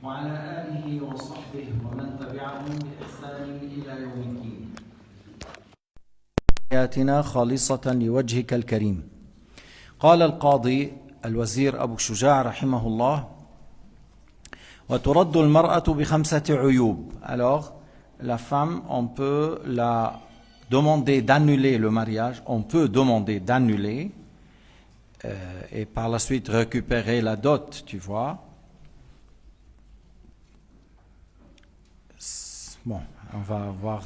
وعلى آله وصحبه ومن تبعهم بإحسان إلى يوم الدين. آياتنا خالصة لوجهك الكريم. قال القاضي الوزير أبو شجاع رحمه الله: وترد المرأة بخمسة عيوب. Alors, la femme, on peut la demander d'annuler le mariage, on peut demander d'annuler et par la suite récupérer la dot, tu vois. Bon, on va voir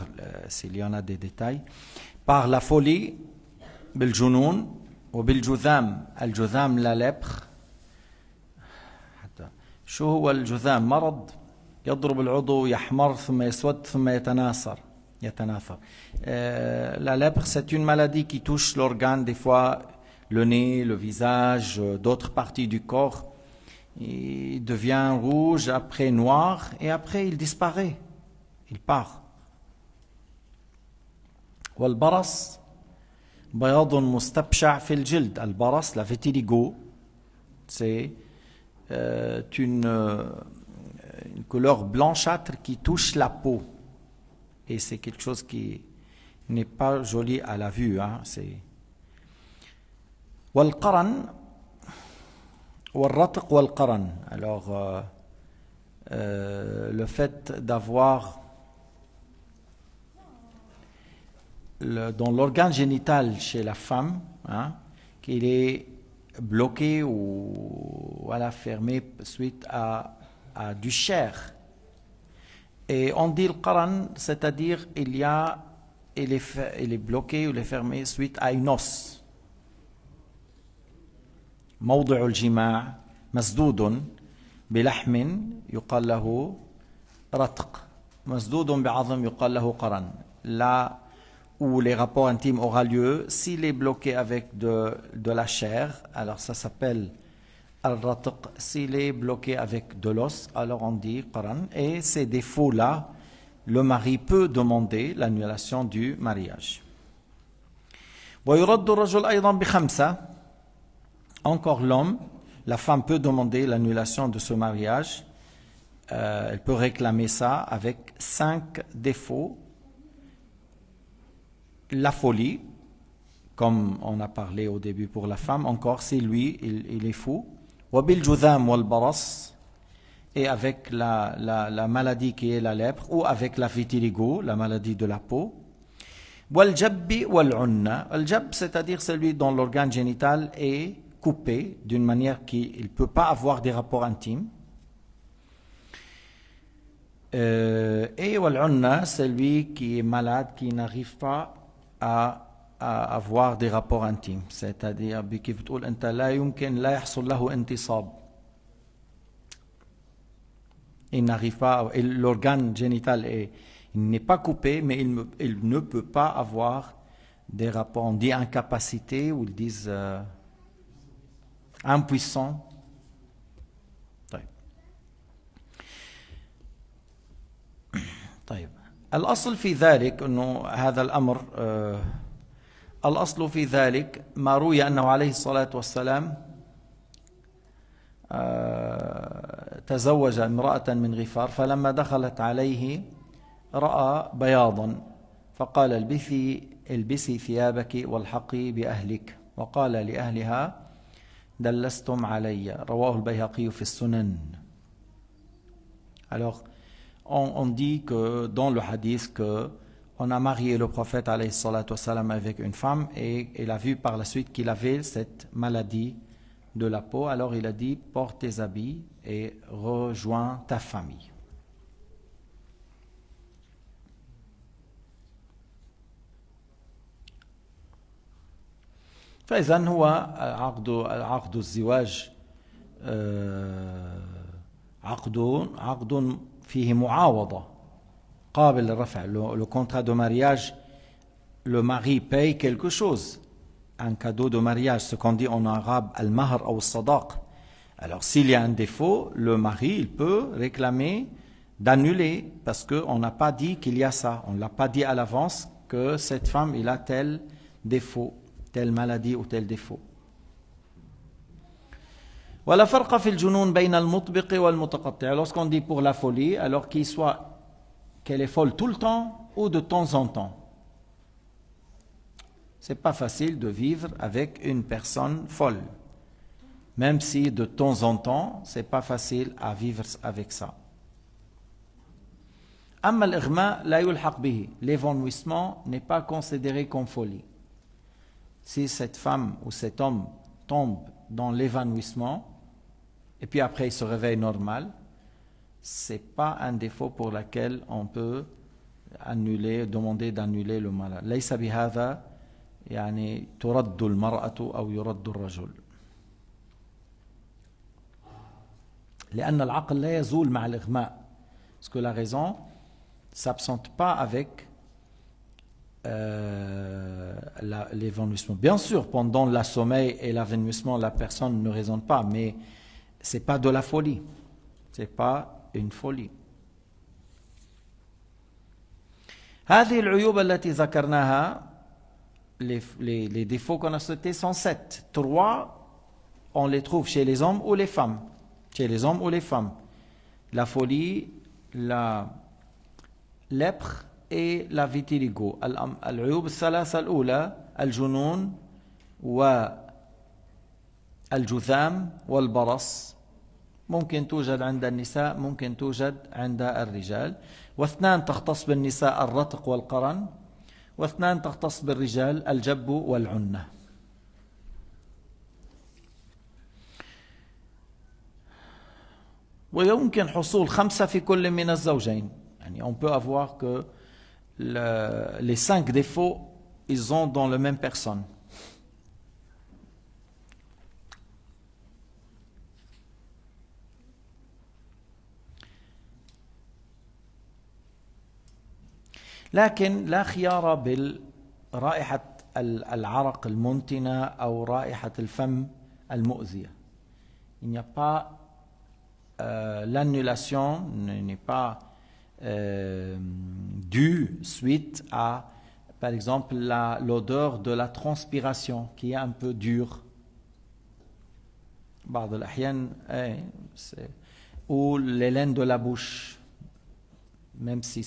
s'il y en a des détails. Par la folie, بالجنون وبالجذام. الجذام la lèpre. شو هو الجذام؟ مرض يضرب العضو يحمر ثم يسود ثم يتناثر. La lèpre, c'est une maladie qui touche l'organe, des fois le nez, le visage, d'autres parties du corps. Il devient rouge, après noir, et après il disparaît. Il part. والبرص بياض مستبشع في الجلد. البرص, la vitiligo, c'est une couleur blanchâtre qui touche la peau. Et c'est quelque chose qui n'est pas joli à la vue. والقرن والرتق والقرن. Alors, le fait d'avoir dans l'organe génital chez la femme, qu'il est bloqué ou voilà, fermé suite à du chair. Et on dit le qaran, c'est-à-dire il est bloqué ou il est fermé suite à une os. موضع الجماع مسدود بلحم يقال له رتق مسدود بعظم يقال له قرن. Là où les rapports intimes aura lieu, s'il est bloqué avec de la chair, alors ça s'appelle al-ratiq. S'il est bloqué avec de l'os, alors on dit qaran. Et ces défauts-là, le mari peut demander l'annulation du mariage. ويرد الرجل أيضا بخمسة. Encore l'homme, la femme peut demander l'annulation de ce mariage. Elle peut réclamer ça avec 5 défauts. La folie, comme on a parlé au début pour la femme, encore si lui, il est fou. وبالجذام والبرص, et avec la maladie qui est la lèpre, ou avec la vitiligo, la maladie de la peau. والجب والعنة. الجب, c'est-à-dire celui dont l'organe génital est coupé d'une manière qu'il ne peut pas avoir des rapports intimes. Et والعنة, celui qui est malade, qui n'arrive pas à avoir des rapports intimes, c'est-à-dire كيف تقول أنت لا يمكن لا يحصل له انتصاب. Il n'arrive pas, l'organe génital il n'est pas coupé, mais il ne peut pas avoir des rapports. On dit incapacité, ou ils disent impuissant. طيب الأصل في ذلك أنه هذا الأمر الأصل في ذلك ما روي أنه عليه الصلاة والسلام تزوج امرأة من غفار فلما دخلت عليه رأى بياضا فقال البسي ثيابك والحقي بأهلك وقال لأهلها دلستم علي. رواه البيهقي في السنن. Alors, on dit que dans le hadith que on a marié le prophète alayhi salatu wassalam avec une femme et il a vu par la suite qu'il avait cette maladie de la peau. Alors il a dit: porte tes habits et rejoins ta famille. فإذا هو عقد الزواج عقد فيه معاوضة قابل للرفع. Le contrat de mariage, le mari paye quelque chose, un cadeau de mariage, ce qu'on dit en arabe al-mahr ou al-sadaq. Alors s'il y a un défaut, le mari il peut réclamer d'annuler parce qu'on n'a pas dit qu'il y a ça, on ne l'a pas dit à l'avance que cette femme il a tel défaut, telle maladie ou tel défaut. ولا فرق في الجنون بين المطبق والمتقطع. Lorsqu'on dit pour la folie, alors qu'elle est folle tout le temps ou de temps en temps. C'est pas facile de vivre avec une personne folle. Même si de temps en temps, c'est pas facile à vivre avec ça. أما الإغماء لا يلحق به. L'évanouissement n'est pas considéré comme folie. Si cette femme ou cet homme tombe dans l'évanouissement et puis après il se réveille normal, c'est pas un défaut pour lequel on peut demander d'annuler le mariage. ليس بهذا يعني ترد المرأة أو يرد الرجل. لأن العقل لا يزول مع الإغماء. Parce que la raison s'absente pas avec l'évanouissement. Bien sûr, pendant le sommeil et l'évanouissement, la personne ne raisonne pas, mais c'est pas de la folie. C'est pas une folie. هذه العيوب التي ذكرناها, les défauts qu'on a cités sont 7. 3, on les trouve chez les hommes ou les femmes. Chez les hommes ou les femmes. La folie, la lèpre et la vitiligo. العيوب الثلاثة الأولى الجنون والجذام والبرص ممكن توجد عند النساء ممكن توجد عند الرجال. واثنان تختص بالنساء الرتق والقرن. واثنان تختص بالرجال الجب والعنة. ويمكن حصول 5 في كل من الزوجين. يعني on peut avoir que les 5 défauts ils ont dans la même personne. لكن لا خيار بالرائحة العرق المنتنة أو رائحة الفم المؤذية. Il n'y a pas l'annulation n'est pas due suite à, par exemple, l'odeur de la transpiration qui est un peu dure. بعض الأحيان ou les laines de la bouche, même si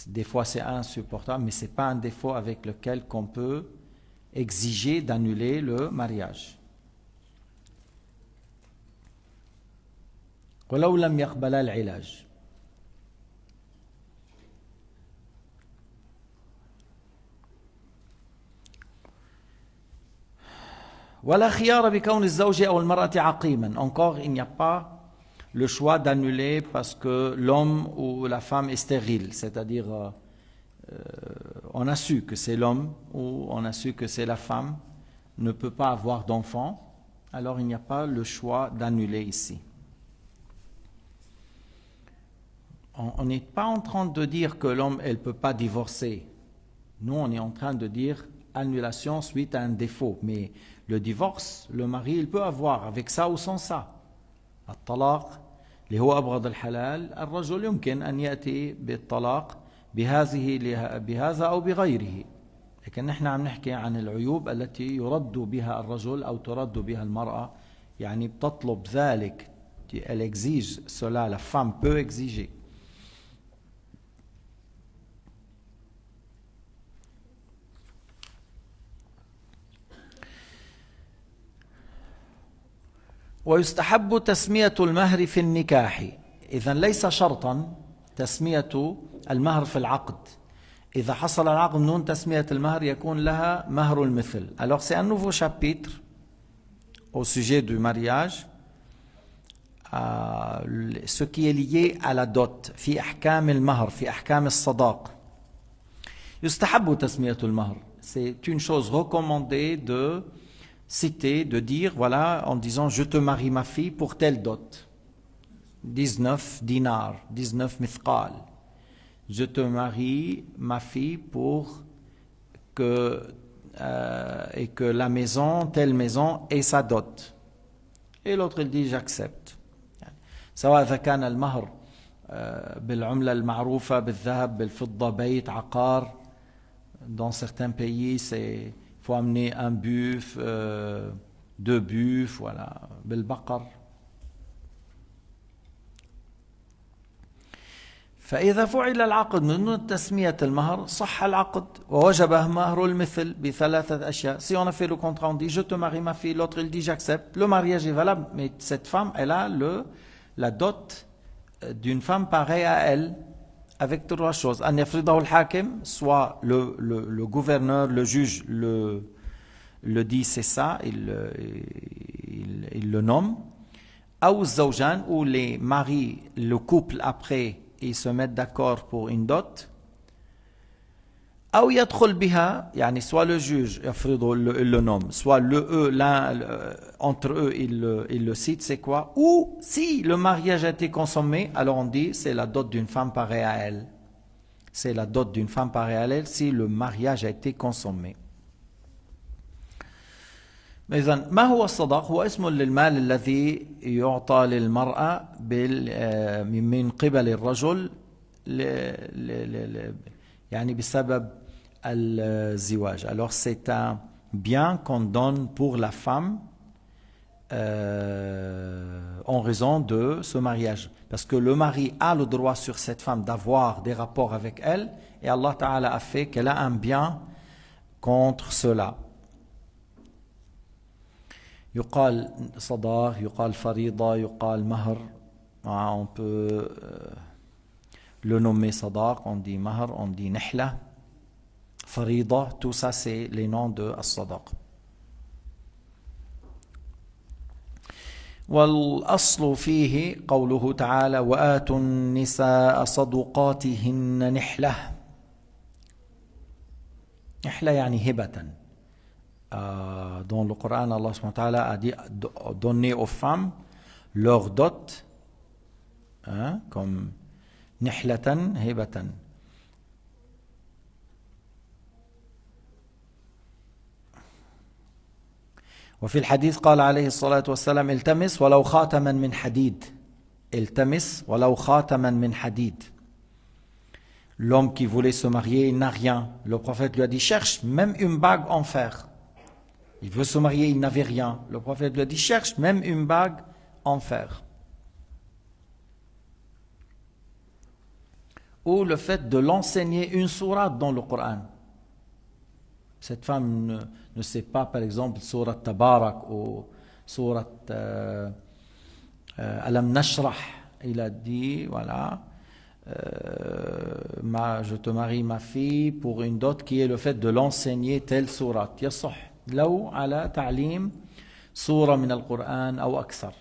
des fois c'est insupportable, mais ce n'est pas un défaut avec lequel qu'on peut exiger d'annuler le mariage. ولو لم يقبلا العلاج. ولا خيار بكون الزوج أو المرأة عقيما. Encore, il n'y a pas le choix d'annuler parce que l'homme ou la femme est stérile, c'est-à-dire on a su que c'est l'homme ou on a su que c'est la femme ne peut pas avoir d'enfant, alors il n'y a pas le choix d'annuler ici. On n'est pas en train de dire que l'homme elle peut pas divorcer. Nous on est en train de dire annulation suite à un défaut, mais le divorce, le mari il peut avoir avec ça ou sans ça. الطلاق اللي هو أبغض الحلال الرجل يمكن أن يأتي بالطلاق بهذا أو بغيره. لكن نحن عم نحكي عن العيوب التي يرد بها الرجل أو ترد بها المرأة. يعني بتطلب ذلك. Elle exige cela, la femme peut exiger. ويستحب تسمية المهر في النكاح. إذن ليس شرطا تسمية المهر في العقد. إذا حصل العقد من دون تسمية المهر يكون لها مهر المثل. Alors c'est un nouveau chapitre au sujet du mariage, ce qui est lié à la dot في أحكام المهر في أحكام الصداق. يستحب تسمية المهر. C'est une chose recommandée de citer, de dire, voilà, en disant je te marie ma fille pour telle dot, 19 dinars, 19 mithqal. Je te marie ma fille pour et que la maison, telle maison, ait sa dot. Et l'autre il dit j'accepte. سواء إذا كان المهر بالعملة المعروفة بالذهب بالفضة بيت عقار. Dans certains pays c'est faut amener un buff, 2 buffles, voilà, بالبقر. فإذا فعل العقد من دون تسمية المهر صح العقد ووجب مهر المثل بثلاثة أشياء. Si on a fait le contrat, on dit je te marie ma fille, l'autre il dit j'accepte, le mariage est valable, mais cette femme elle a la dot d'une femme pareille à elle avec trois choses. أن يفرضه الحاكم, soit le gouverneur, le juge le dit c'est ça, il le nomme, أو الزوجان, ou les maris, le couple après ils se mettent d'accord pour une dot. أو يدخل بها, يعني soit le juge يفرضه, il le nomme, soit entre eux il le cite, c'est quoi? Ou si le mariage a été consommé, alors on dit c'est la dot d'une femme pareille à elle. C'est la dot d'une femme pareille à elle si le mariage a été consommé. إذن ما هو الصداق؟ هو اسم للمال الذي يعطى للمرأة من قبل الرجل يعني بسبب الزواج. Alors c'est un bien qu'on donne pour la femme en raison de ce mariage. Parce que le mari a le droit sur cette femme d'avoir des rapports avec elle et Allah Ta'ala a fait qu'elle a un bien contre cela. يقال صداق, يقال فريضة, يقال مهر. On peut le nommer صداق, on dit مهر, on dit نحلة, فريضة, tout ça c'est les noms de الصداق. والأصل فيه قوله تعالى وآتوا النساء صدقاتهن نحلة. نحلة يعني هبة. Dans le Coran, Allah subhanahu wa ta'ala a dit donner aux femmes leur dot, hein, comme nihlatan hibatan. وفي الحديث قال عليه الصلاة والسلام التمس ولو خاتما من حديد. التمس ولو خاتما من حديد. L'homme qui voulait se marier, il n'a rien. Le prophète lui a dit cherche même une bague en fer. Il veut se marier, il n'avait rien. Le prophète lui a dit cherche même une bague en fer. Ou le fait de l'enseigner une sourate dans le Coran. Cette femme ne sait pas, par exemple, sourate Tabarak ou sourate Alam Nashrah. Il a dit, voilà, je te marie ma fille pour une dot qui est le fait de l'enseigner telle sourate. يصح لو على تعليم سورة من القرآن أو أكثر.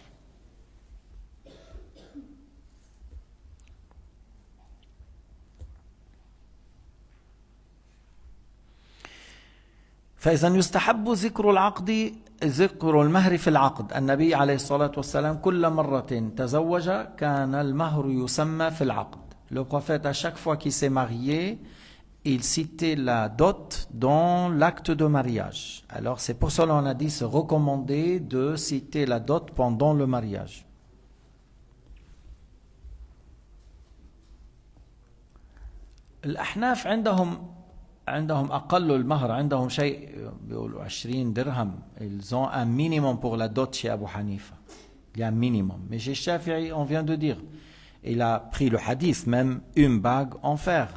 فإذا يستحب ذكر المهر في العقد. النبي عليه الصلاة والسلام كل مرة تزوج كان المهر يسمى في العقد. Le prophète à chaque fois qu'il s'est marié, il citait la dot dans l'acte de mariage. Alors c'est pour cela qu'on a dit se recommander de citer la dot pendant le mariage. الأحناف عندهم أقل المهر, عندهم شيء بيقولوا 20 درهم. Ils ont un minimum pour la dot chez Abu Hanifa. Il y a un minimum. Mais chez Shafi'i, on vient de dire, il a pris le hadith, même une bague en fer,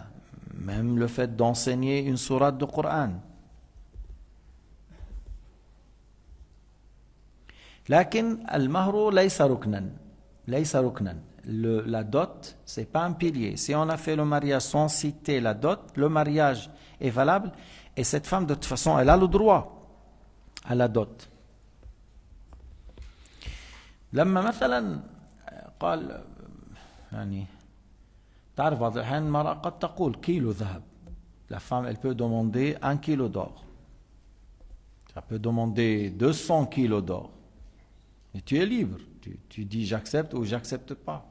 même le fait d'enseigner une sourate de Coran. لكن المهر ليس ركنا. ليس ركنا. La dot, c'est pas un pilier. Si on a fait le mariage sans citer la dot, le mariage est valable et cette femme de toute façon elle a le droit à la dot. لما مثلا قال يعني تعرف بعض الأحيان المرأة قد تقول كيلو ذهب. La femme elle peut demander 1 kilo d'or. Elle peut demander 200 kilos d'or. Et tu es libre. Tu dis j'accepte ou j'accepte pas.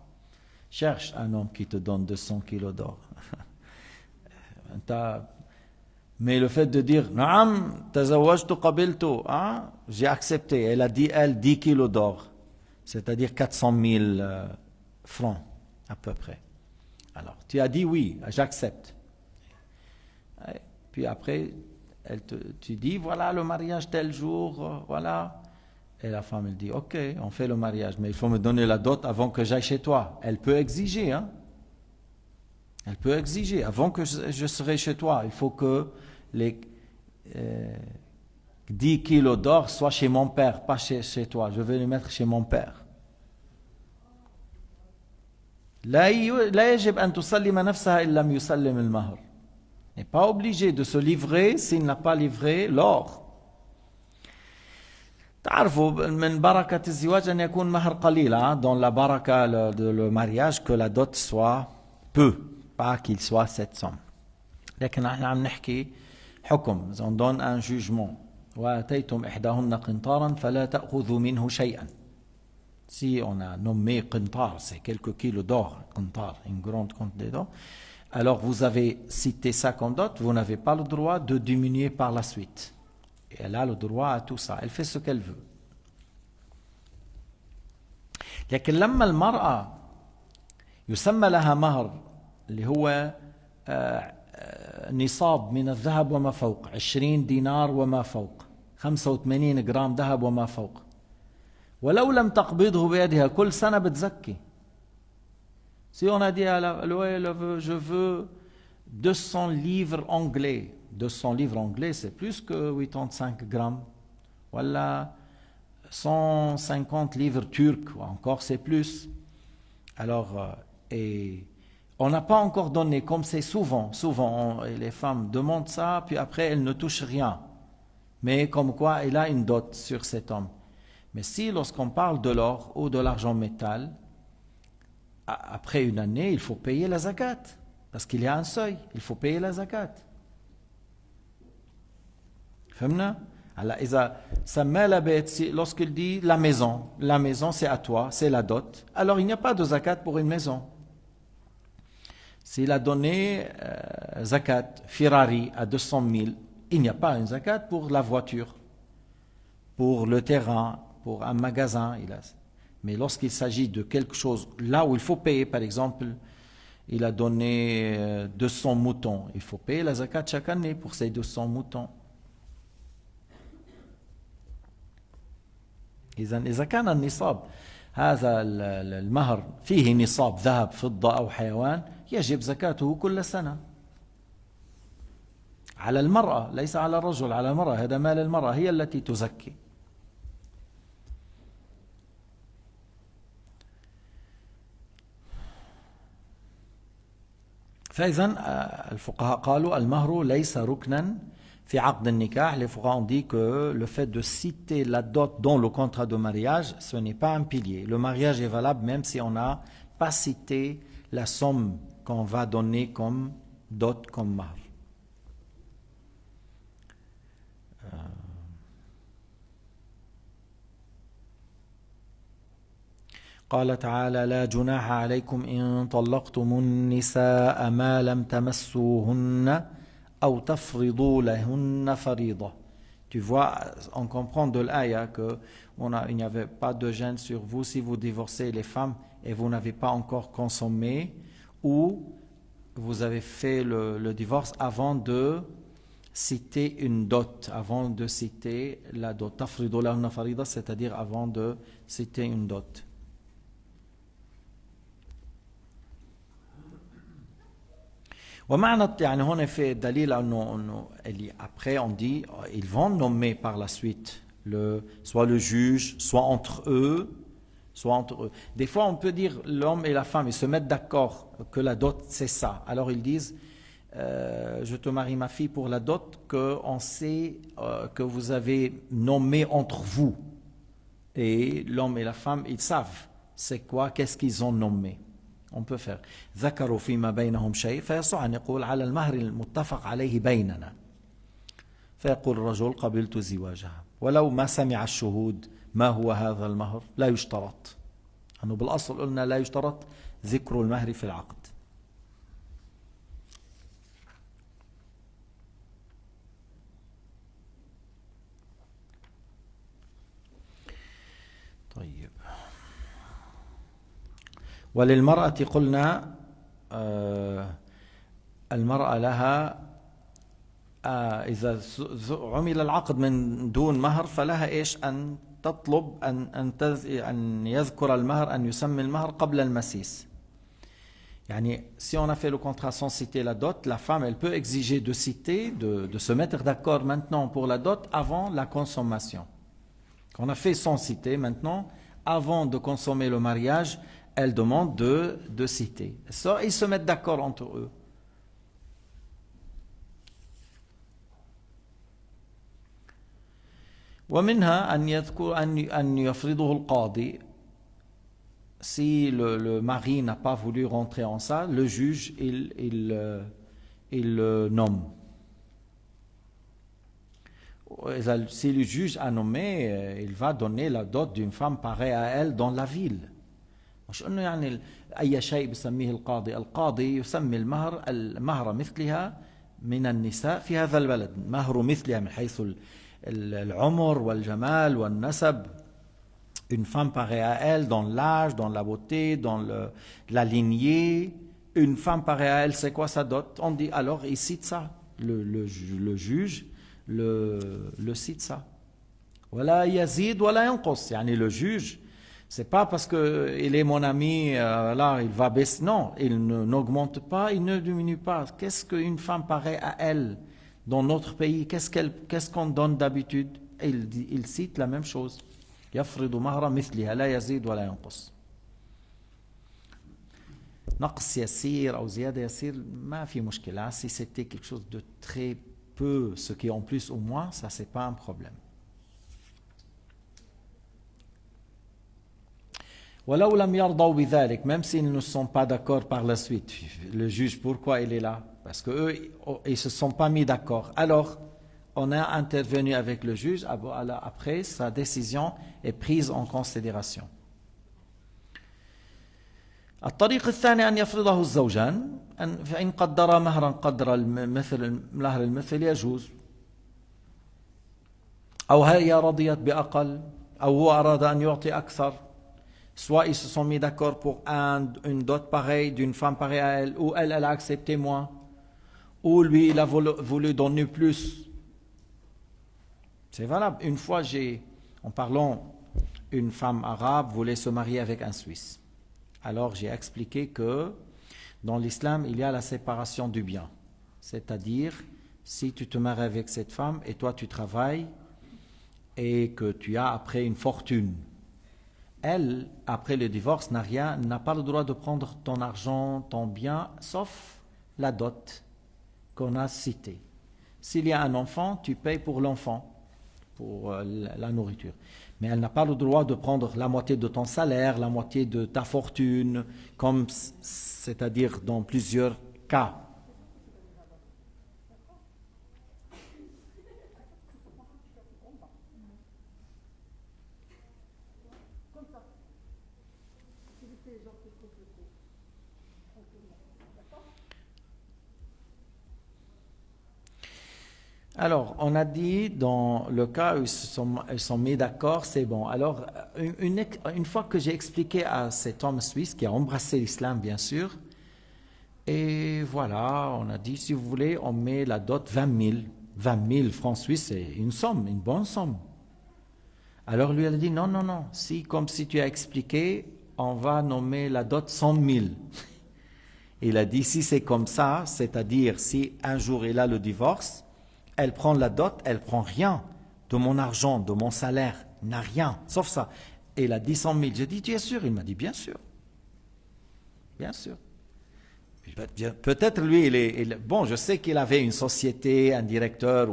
Cherche un homme qui te donne 200 kilos d'or. Mais le fait de dire Naam, tazawwajtu qabiltu, j'ai accepté. Elle a dit 10 kilos d'or. C'est-à-dire 400 000 francs à peu près. Alors tu as dit oui, j'accepte. Puis après tu dis voilà le mariage tel jour, voilà. Et la femme, elle dit, ok, on fait le mariage, mais il faut me donner la dot avant que j'aille chez toi. Elle peut exiger, hein. Elle peut exiger, avant que je serai chez toi, il faut que les 10 kilos d'or soient chez mon père, pas chez toi. Je vais les mettre chez mon père. لا يجب أن تسلم نفسها إن لم يسلم المهر. N'est pas obligé de se livrer s'il n'a pas livré l'or. تعرفوا من بركة الزواج أن يكون مهر قليل. Dans la baraka de le mariage, que la dot soit peu, pas qu'il soit cette somme. لكن احنا عم نحكي حكم. On donne un jugement. وآتيتم إحداهن قنطارا فلا تأخذوا منه شيئا. Si on a nommé qintar, c'est quelques kilos d'or, qintar, une grande quantité d'or, alors vous avez cité ça comme dot, vous n'avez pas le droit de diminuer par la suite. Et elle a le droit à tout ça, elle fait ce qu'elle veut. لكن لما المرأة يسمى لها مهر اللي هو نصاب من الذهب وما فوق 20 دينار وما فوق 85 جرام ذهب وما فوق ولو لم تقبضه بيدها كل سنة بتزكي. Si on a dit à je veux 200 livres anglais. 200 livres anglais, c'est plus que 85 grammes. Voilà, 150 livres turcs, encore c'est plus. Alors, et on n'a pas encore donné, comme c'est souvent, les femmes demandent ça, puis après elles ne touchent rien. Mais comme quoi, elle a une dot sur cet homme. Mais si lorsqu'on parle de l'or ou de l'argent métal, après une année, il faut payer la zakat. Parce qu'il y a un seuil, il faut payer la zakat. فهمنا؟ هلا إذا سمى la bête, lorsqu'il dit la maison c'est à toi, c'est la dot, alors il n'y a pas de zakat pour une maison. S'il a donné zakat Ferrari à 200 000, il n'y a pas une zakat pour la voiture, pour le terrain, pour un magasin. Mais lorsqu'il s'agit de quelque chose, là où il faut payer, par exemple, il a donné 200 moutons, il faut payer la zakat chaque année pour ces 200 moutons. إذا كان النصاب هذا المهر فيه نصاب ذهب فضة أو حيوان يجب زكاته كل سنة على المرأة ليس على الرجل، على المرأة. هذا مال المرأة، هي التي تزكي. فإذا الفقهاء قالوا المهر ليس ركنا في عقد النكاح. Les fuqaha ont dit que le fait de citer la dot dans le contrat de mariage, ce n'est pas un pilier. Le mariage est valable même si on n'a pas cité la somme qu'on va donner comme dot, comme mahr. قال تعالى لا جناح عليكم إن طلقتم النساء ما لم تمسوهن أو تفرضوا لهن فريضة. Tu vois, on comprend de l'aya qu'il n'y avait pas de gêne sur vous si vous divorcez les femmes et vous n'avez pas encore consommé ou vous avez fait le divorce avant de citer une dot, avant de citer la dot. تفرضوا لهن فريضة, c'est-à-dire avant de citer une dot. ومعنى يعني هون في دليل انه après on dit ils vont nommer par la suite soit le juge, soit entre eux. Des fois on peut dire l'homme et la femme ils se mettent d'accord que la dot c'est ça. Alors ils disent je te marie ma fille pour la dot que on sait que vous avez nommé entre vous. Et l'homme et la femme ils savent c'est quoi, qu'est-ce qu'ils ont nommé. On peut faire ذكروا فيما بينهم شيء فيصح أن يقول على المهر المتفق عليه بيننا فيقول الرجل قبلت زواجها ولو ما سمع الشهود ما هو هذا المهر لا يشترط. أنه بالأصل قلنا لا يشترط ذكر المهر في العقد. طيب وللمرأة قلنا المرأة لها إذا عمل العقد من دون مهر فلها إيش أن تطلب أن يذكر المهر أن يسمي المهر قبل المسيس. يعني si on a fait le contrat sans citer la dot, la femme elle peut exiger de citer, de se mettre d'accord maintenant pour la dot avant la consommation. On a fait sans citer, maintenant, avant de consommer le mariage, elle demande de citer. Ça, ils se mettent d'accord entre eux. ومنها أن يفرضه القاضي. Si le mari n'a pas voulu rentrer en ça, le juge, il le nomme. Si le juge a nommé, il va donner la dot d'une femme pareille à elle dans la ville. مش انه يعني اي شيء بسميه القاضي يسمي المهر مثلها من النساء في هذا البلد، مهر مثلها من حيث العمر والجمال والنسب. Une femme pareille à elle dans l'âge, dans la beauté, dans la lignée. Une femme pareille à elle, c'est quoi sa dot? On dit alors, il cite ça. Le juge le cite ça. ولا يزيد ولا ينقص. يعني le juge, c'est pas parce qu'il est mon ami, là, il va baisser. Non, il n'augmente pas, il ne diminue pas. Qu'est-ce qu'une femme pareille à elle dans notre pays, qu'est-ce qu'on donne d'habitude? Il cite la même chose. يفرض مهر مثلها لا يزيد ولا ينقص. نقص يسير أو زيادة يسير ما في مشكلة. Si c'était quelque chose de très peu, ce qui est en plus ou moins, ça c'est pas un problème. ولو لم يرضوا بذلك, même s'ils ne sont pas d'accord par la suite, le juge, pourquoi il est là? Parce qu'eux, ils ne se sont pas mis d'accord. Alors, on a intervenu avec le juge, après sa décision est prise en considération. الطريق الثاني أن يفرضه الزوجان فإن قدر مهرا قدر المهر المثل يجوز أو هي رضيت بأقل أو هو أراد أن يعطي أكثر. Soit ils se sont mis d'accord pour une dot pareille d'une femme pareille à elle, ou elle a accepté moins, ou lui il a voulu donner plus. C'est valable. Une fois, en parlant, une femme arabe voulait se marier avec un Suisse. Alors j'ai expliqué que dans l'islam, il y a la séparation du bien. C'est-à-dire, si tu te maries avec cette femme et toi tu travailles et que tu as après une fortune, elle, après le divorce, n'a pas le droit de prendre ton argent, ton bien, sauf la dot qu'on a citée. S'il y a un enfant, tu payes pour l'enfant, pour la nourriture. Mais elle n'a pas le droit de prendre la moitié de ton salaire, la moitié de ta fortune, c'est-à-dire dans plusieurs cas. Alors, on a dit dans le cas où ils sont mis d'accord, c'est bon. Alors, une fois que j'ai expliqué à cet homme suisse qui a embrassé l'islam, bien sûr, et voilà, on a dit, si vous voulez, on met la dot 20 000. 20 000 francs suisses, c'est une somme, une bonne somme. Alors, lui, elle a dit, non, non, non, comme si tu as expliqué, on va nommer la dot 100 000. Il a dit, si c'est comme ça, c'est-à-dire si un jour il a le divorce, elle prend la dot, elle prend rien de mon argent, de mon salaire, n'a rien, sauf ça. Et il a dit 100 000. J'ai dit, tu es sûr? Il m'a dit, bien sûr. Bien sûr. Peut-être lui, bon, je sais qu'il avait une société, un directeur,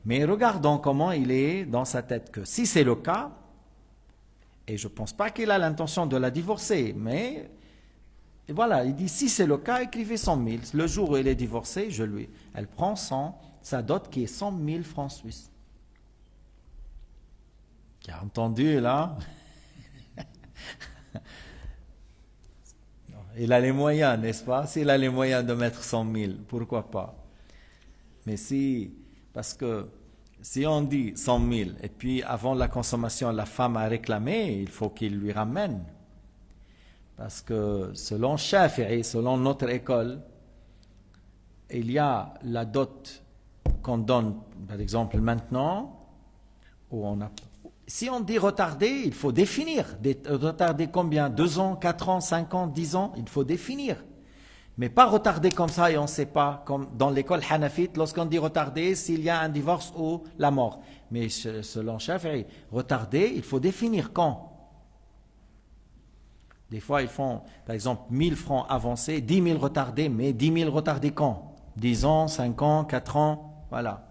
mais regardons comment il est dans sa tête. Que si c'est le cas, et je ne pense pas qu'il a l'intention de la divorcer, mais voilà, il dit, si c'est le cas, écrivez 100 000. Le jour où il est divorcé, elle prend sa dot qui est 100 000 francs suisses. Qui a entendu là? Il a les moyens, n'est-ce pas? S'il a les moyens de mettre 100 000, pourquoi pas? Mais parce que si on dit 100 000 et puis avant la consommation, la femme a réclamé, il faut qu'il lui ramène. Parce que selon Shafi'i, selon notre école, il y a la dot qu'on donne, par exemple, maintenant, Si on dit retarder, il faut définir. Retarder combien? 2 ans, 4 ans, 5 ans, 10 ans? Il faut définir. Mais pas retarder comme ça et on ne sait pas, comme dans l'école Hanafite, lorsqu'on dit retarder, s'il y a un divorce ou la mort. Mais selon Shafi'i, retarder, il faut définir quand. Des fois, ils font, par exemple, 1000 francs avancés, 10 000 retardés, mais 10 000 retardés quand? 10 ans, 5 ans, 4 ans, voilà.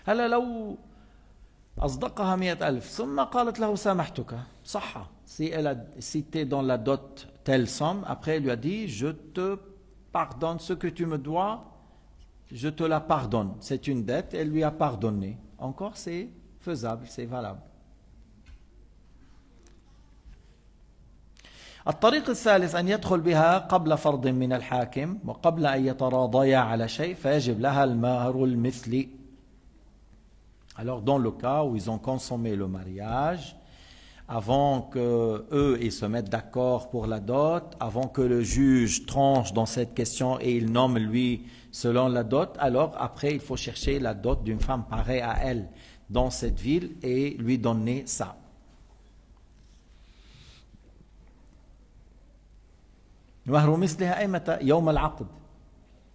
هلا لو أصدقها 100,000 ثم قالت له سامحتك صح. Si elle a cité dans la dot telle somme, après elle lui a dit je te pardonne ce que tu me dois, je te la pardonne. C'est une dette, elle lui a pardonné. Encore c'est faisable, c'est valable. الطريق الثالث أن يدخل بها قبل فرض من الحاكم وقبل أن يتراضيا على شيء فيجب لها المهر المثلي. Alors dans le cas où ils ont consommé le mariage, avant qu'eux ils se mettent d'accord pour la dot, avant que le juge tranche dans cette question et il nomme lui selon la dot, alors après il faut chercher la dot d'une femme pareille à elle dans cette ville et lui donner ça. مهر مثلها أي متى؟ يوم العقد.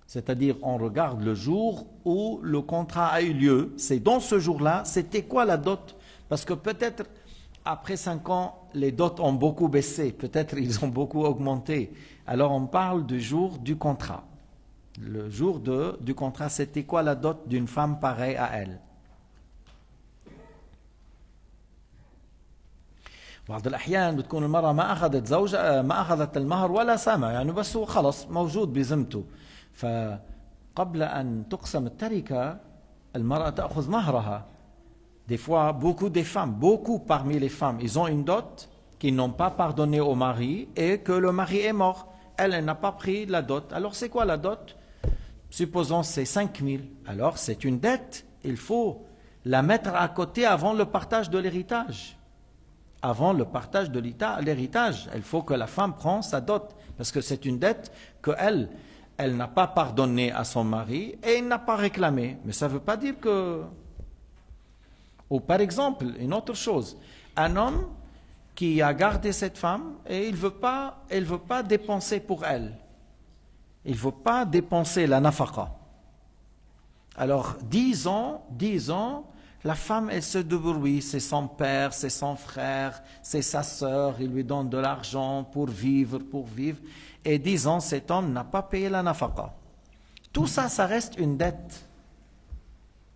C'est-à-dire, on regarde le jour où le contrat a eu lieu. C'est dans ce jour-là, c'était quoi la dot? Parce que peut-être, après 5 ans, les dots ont beaucoup baissé. Peut-être ils ont beaucoup augmenté. Alors, on parle du jour du contrat. Le jour du contrat, c'était quoi la dot d'une femme pareille à elle? بعض الأحيان بتكون المرأة ما أخذت زوجها ما أخذت المهر ولا سامة يعني بس هو خلص موجود بذمته فقبل أن تقسم التركة المرأة تأخذ مهرها. Des fois, beaucoup parmi les femmes, ils ont une dot qu'ils n'ont pas pardonné au mari et que le mari est mort. Elle n'a pas pris la dot. Alors c'est quoi la dot? Supposons c'est 5 000. Alors c'est une dette. Il faut la mettre à côté avant le partage de l'héritage. Avant le partage de l'héritage, il faut que la femme prenne sa dot, parce que c'est une dette qu'elle n'a pas pardonnée à son mari et il n'a pas réclamé. Mais ça ne veut pas dire que... Ou par exemple, une autre chose, un homme qui a gardé cette femme et il ne veut pas dépenser pour elle. Il ne veut pas dépenser la nafaqa. Alors, 10 ans, la femme, elle se débrouille, c'est son père, c'est son frère, c'est sa sœur, il lui donne de l'argent pour vivre. Et 10 ans, cet homme n'a pas payé la nafaqa. Tout ça, ça reste une dette.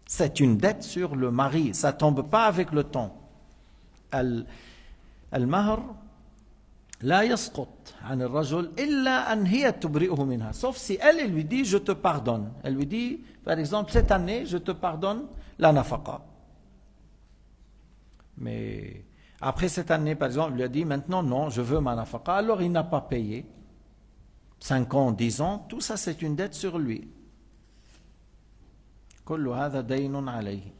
C'est une dette sur le mari, ça ne tombe pas avec le temps. Al-mahr la yasqut an al-rajul illa an hiya tubri'uhu minha. Sauf si elle lui dit, je te pardonne. Elle lui dit, par exemple, cette année, je te pardonne la nafaqa. Mais après cette année, par exemple, il lui a dit, maintenant, non, je veux ma nafaqa. Alors, il n'a pas payé. 5 ans, 10 ans, tout ça, c'est une dette sur lui. كل هذا دين عليه.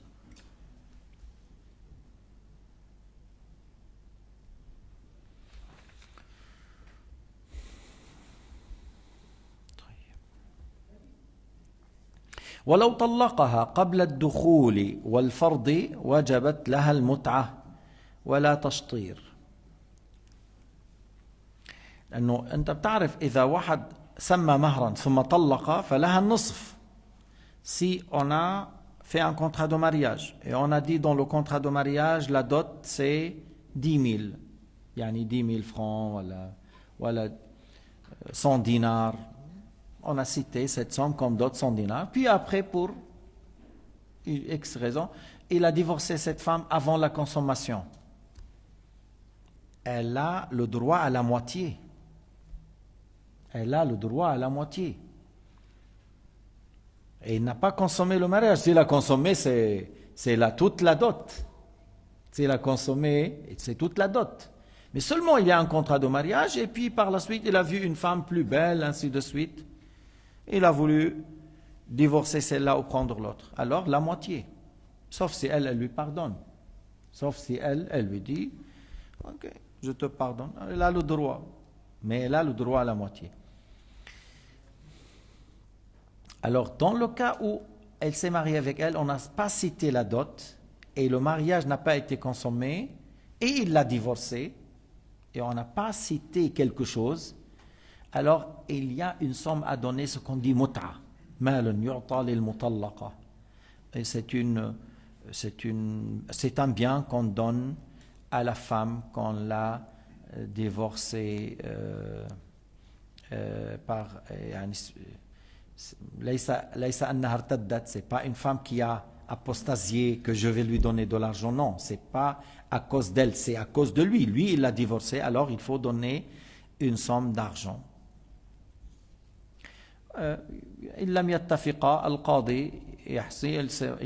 ولو طلقها قبل الدخول والفرض وجبت لها المتعة ولا تشطير. لأنه أنت بتعرف إذا واحد سمى مهرا ثم طلق فلها النصف. Si on a fait un contrat de mariage et on a dit dans le contrat de mariage la dot c'est 10 000 يعني 10 000 francs ولا 100 dinars. On a cité cette somme comme dot 100 dinars. Puis après, pour X raison, il a divorcé cette femme avant la consommation. Elle a le droit à la moitié. Elle a le droit à la moitié. Et il n'a pas consommé le mariage. S'il a consommé, c'est toute la dot. S'il a consommé, c'est toute la dot. Mais seulement il y a un contrat de mariage et puis par la suite, il a vu une femme plus belle, ainsi de suite. Il a voulu divorcer celle-là ou prendre l'autre. Alors, la moitié. Sauf si elle lui pardonne. Sauf si elle lui dit, ok, je te pardonne. Elle a le droit. Mais elle a le droit à la moitié. Alors, dans le cas où elle s'est mariée avec elle, on n'a pas cité la dot, et le mariage n'a pas été consommé, et il l'a divorcée, et on n'a pas cité quelque chose, alors il y a une somme à donner, ce qu'on dit mut'a. Malun yu'ta lil mutallaqa. Et c'est un bien qu'on donne à la femme qu'on l'a divorcée par c'est pas une femme qui a apostasié que je vais lui donner de l'argent, non, c'est pas à cause d'elle, c'est à cause de lui. Lui, il l'a divorcée, alors il faut donner une somme d'argent. Ils ne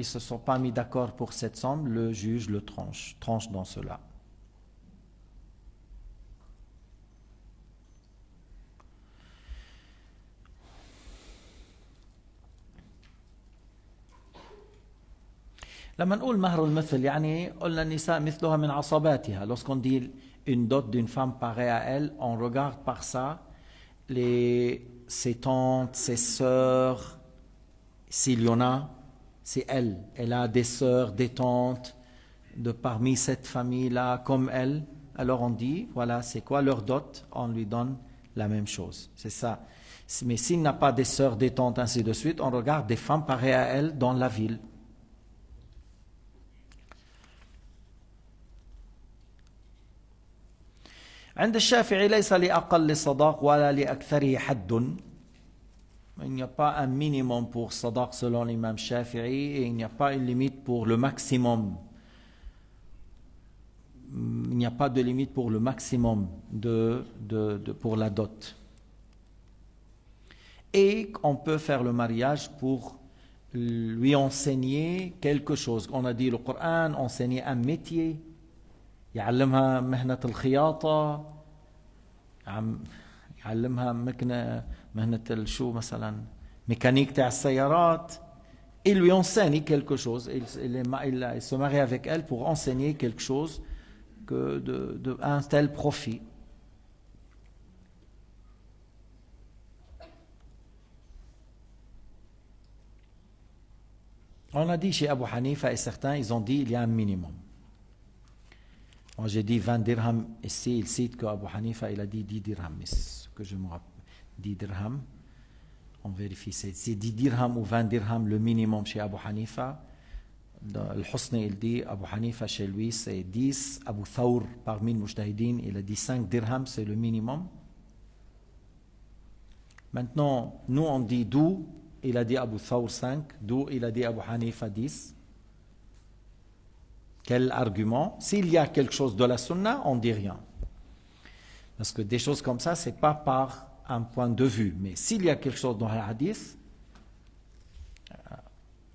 se sont pas mis d'accord pour cette somme, le juge le tranche dans cela. لما نقول مهر المثل يعني قلنا النساء مثلها من عصباتها. Lorsqu'on dit une dot d'une femme pareille à elle, on regarde par ça ses tantes, ses sœurs, s'il y en a, c'est elle. Elle a des sœurs, des tantes de parmi cette famille-là comme elle. Alors on dit, voilà, c'est quoi leur dot? On lui donne la même chose. C'est ça. Mais s'il n'a pas des sœurs, des tantes, ainsi de suite, on regarde des femmes pareilles à elle dans la ville. عند الشافعي ليس لأقل صداق ولا لأكثره حد. Il n'y a pas un minimum pour sadaq selon l'imam Shafi'i et il n'y a pas une limite pour le maximum. Il n'y a pas de limite pour le maximum pour la dot. Et on peut faire le mariage pour lui enseigner quelque chose. On a dit le Coran, enseigner un métier. يعلمها مهنة الخياطة، يعلمها مهنة الشو مثلا mécanique تاع السيارات. Il lui enseigne quelque chose. Il se marie avec elle pour enseigner quelque chose de un tel profit. On a dit chez Abu Hanifa et certains, ils ont dit il y a un minimum. Moi j'ai dit 20 dirhams, ici il cite qu'Abu Hanifa il a dit 10 dirhams, ce que je me rappelle, 10 dirhams, on vérifie, c'est 10 dirhams ou 20 dirhams le minimum chez Abu Hanifa. Le Husni il dit, Abu Hanifa chez lui c'est 10, Abu Thawr parmi les mujtahidin il a dit 5 dirhams c'est le minimum. Maintenant nous on dit d'où, il a dit Abu Thawr 5, d'où il a dit Abu Hanifa 10. Quel argument? S'il y a quelque chose de la sunna, on ne dit rien. Parce que des choses comme ça, ce n'est pas par un point de vue. Mais s'il y a quelque chose dans le hadith,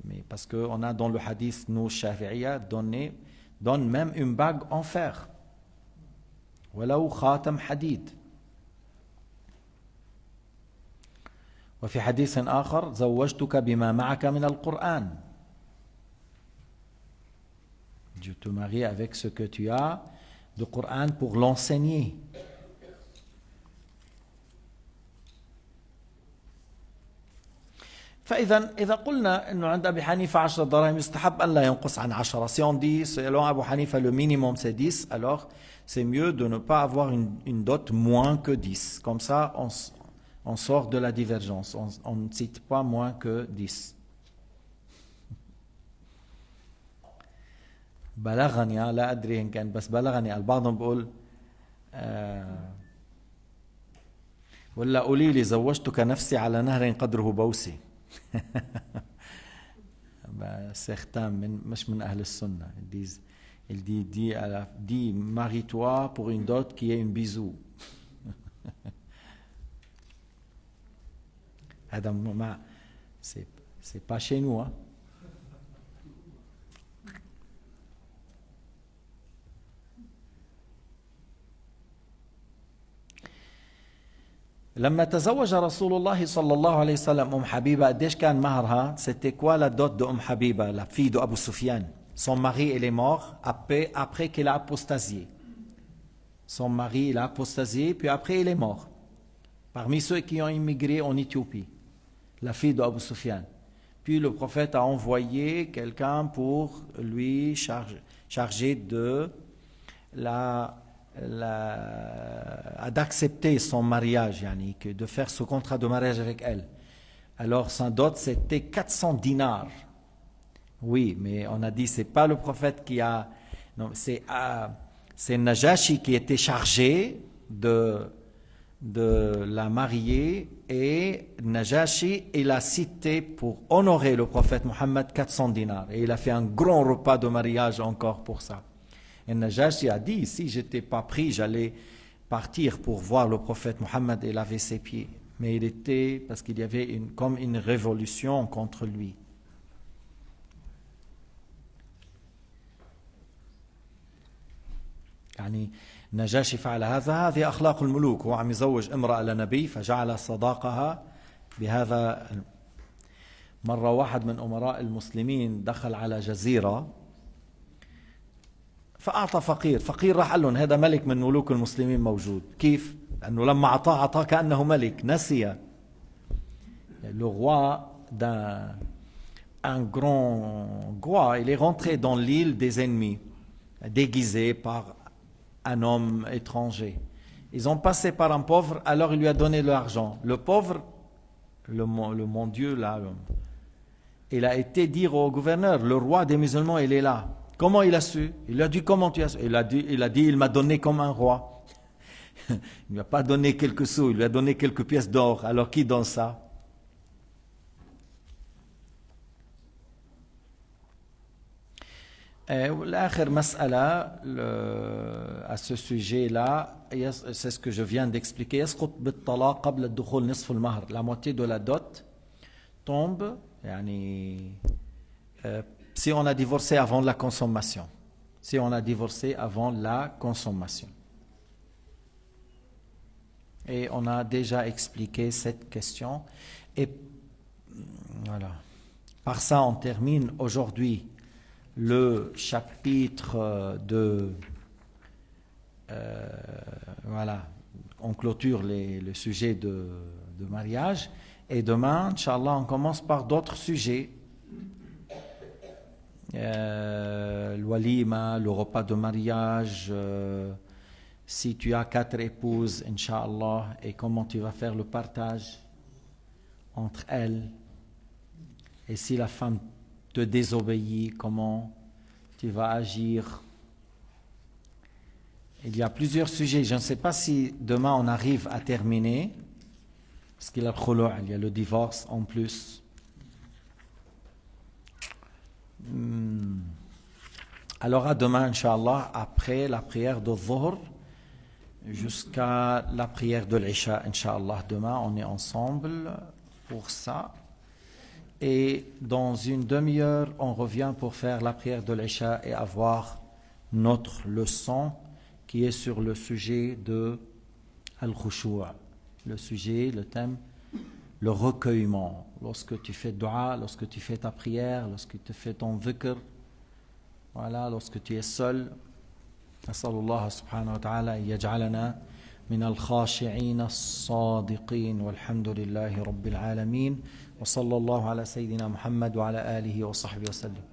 mais parce qu'on a dans le hadith, nous, Shafi'iyya, donne même une bague en fer. Walaou khatam hadid. وفي حديث آخر زوجتك بما معك من القرآن. Je te marie avec ce que tu as de Coran pour l'enseigner. فإذا قلنا إنه عند أبي حنيفة 10 دراهم يستحب أن لا ينقص عن 10. Si on dit selon Abu Hanifa le minimum c'est 10, alors c'est mieux de ne pas avoir une dot moins que 10. Comme ça on sort de la divergence. On ne cite pas moins que 10. بلغني لا أدري إن كان بس بلغني البعضهم بقول ولا قولي لي زوجتك نفسي على نهر قدره بوسي. certains مش من أهل السنة il dit marie-toi pour une dot qui est une bisou. c'est pas chez nous hein. لما تزوج رسول الله صلى الله عليه وسلم حبيبة قديش كان مهرها؟ C'était quoi la dot de Habiba, la fille de Abu Sufyan? Son mari il est mort après qu'il a apostasié. Son mari il a apostasié puis après il est mort. Parmi ceux qui ont immigré en Éthiopie. la fille d'Abu Sufyan. Puis le prophète a envoyé quelqu'un pour lui charger d'accepter son mariage, yani, de faire ce contrat de mariage avec elle. Alors sa dot c'était 400 dinars. Oui, mais on a dit c'est pas le prophète qui a... Non, c'est Najashi qui était chargé de la marier, et Najashi il a cité pour honorer le prophète Mohammed 400 dinars, et il a fait un grand repas de mariage encore pour ça. Et Najashi a dit si j'étais pas pris j'allais partir pour voir le prophète Mohammed et laver ses pieds, mais il était, parce qu'il y avait comme une révolution contre lui. يعني نجاشي فعل هذه أخلاق الملوك. هو عم يزوج امرأة لنبي فجعل صداقها بهذا. مرة واحد من أمراء المسلمين دخل على جزيرة فأعطى فقير راح قال لهم هذا ملك من ملوك المسلمين موجود. كيف؟ لأنه لما أعطاه كأنه ملك، نسي. Le roi un grand roi, il est rentré dans l'île des ennemis, déguisé par un homme étranger. Ils ont passé par un pauvre, alors il lui a donné l'argent. Le pauvre, le mon Dieu là, il a été dire au gouverneur, le roi des musulmans, il est là. Comment il a su? Il lui a dit, comment tu as su? Il a dit, il m'a donné comme un roi. Il ne lui a pas donné quelques sous, il lui a donné quelques pièces d'or. Alors qui donne ça? L'autre mas'ala à ce sujet-là, c'est ce que je viens d'expliquer. يسقط بالطلاق قبل الدخول نصف المهر. La moitié de la dot tombe, يعني, si on a divorcé avant la consommation. Si on a divorcé avant la consommation. Et on a déjà expliqué cette question. Et voilà. Par ça, on termine aujourd'hui le chapitre voilà, on clôture le sujet de mariage, et demain, Inch'Allah, on commence par d'autres sujets, le walima, le repas de mariage, si tu as 4 épouses, Inch'Allah, et comment tu vas faire le partage entre elles, et si la femme te désobéit, comment tu vas agir. Il y a plusieurs sujets. Je ne sais pas si demain on arrive à terminer, parce qu'il y a le divorce en plus. Alors à demain, Inch'Allah, après la prière de Dhuhr, jusqu'à la prière de l'Isha, Inch'Allah. Demain, on est ensemble pour ça. Et dans une demi-heure, on revient pour faire la prière de l'Isha et avoir notre leçon qui est sur le sujet de Al-Khushu', le sujet, le thème, le recueillement. Lorsque tu fais dua, lorsque tu fais ta prière, lorsque tu fais ton dhikr, voilà, lorsque tu es seul. نسأل الله سبحانه وتعالى أن يجعلنا من الخاشعين الصادقين والحمد لله رب العالمين وصلى الله على سيدنا محمد وعلى آله وصحبه وسلم.